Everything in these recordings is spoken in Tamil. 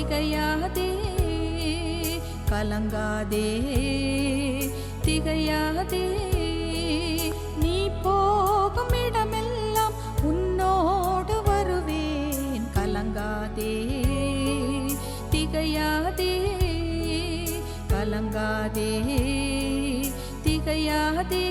திகையாதே கலங்காதே திகையாதே நீ போகும் இடமெல்லாம் உன்னோடு வருவேன் கலங்காதே திகையாதே கலங்காதே திகையாதே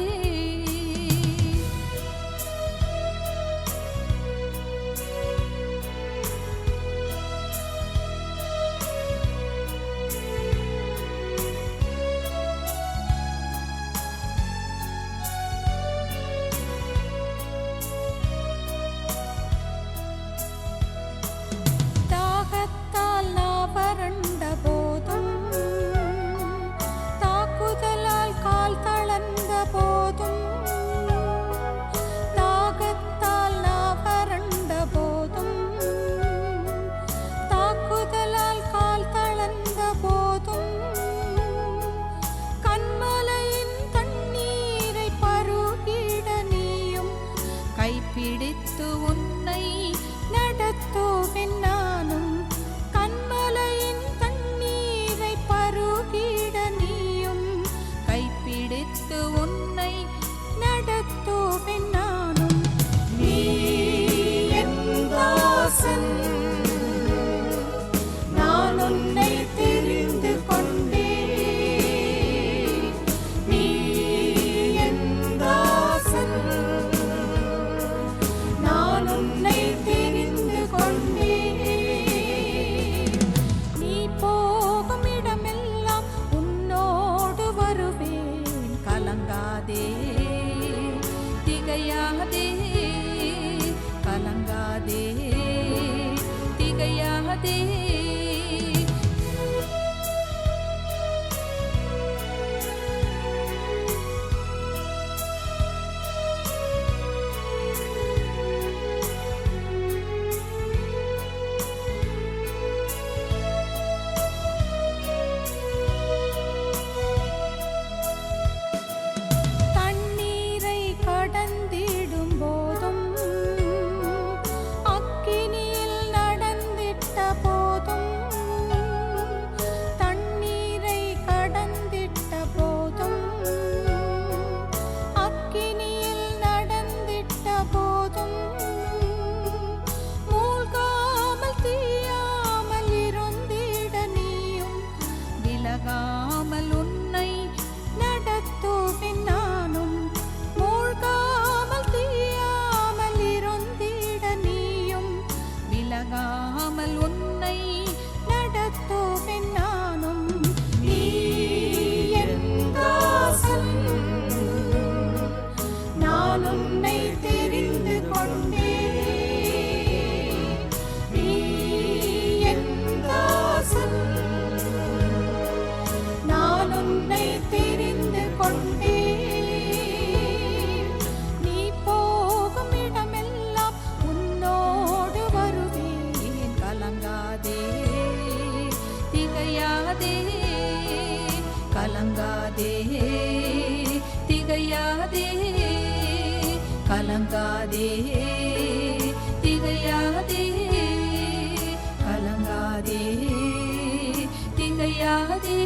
கைப்பிடித்து உன்னை நடத்துவேன் நானும் கண்மலையின் தண்ணீரை பருகிட நீயும் கைப்பிடித்து உன்னை நடத்துவேன் நானும் நீ என் தாசன் நான் உன்னை தெரிந்து கொண்டேன் நீ என் தாசன் உன்னை தெரிந்து கொண்டேன் நீ போகும் இடமெல்லாம் உன்னோடு வருவேன் கலங்காதே திகையாதே கலங்காதே திகையாதே விலகாமல் உன்னை நடத்துவேன் நானும் மூழ்காமல் தீயாமல் இருந்திட நீயும் விலகாமல் உன்னை நடத்துவேன் நானும் நீ என் தாசன் நான் உன்னை தெரிந்து கொண்டேன் நீ என் தாசன் உன்னை தெரிந்து கொண்டேன் நீ போகும் இடமெல்லாம் உன்னோடு வருவேன் கலங்காதே திகையாதே கலங்காதே திகையாதே கலங்காதே திகையாதே கலங்காதே திகையாதே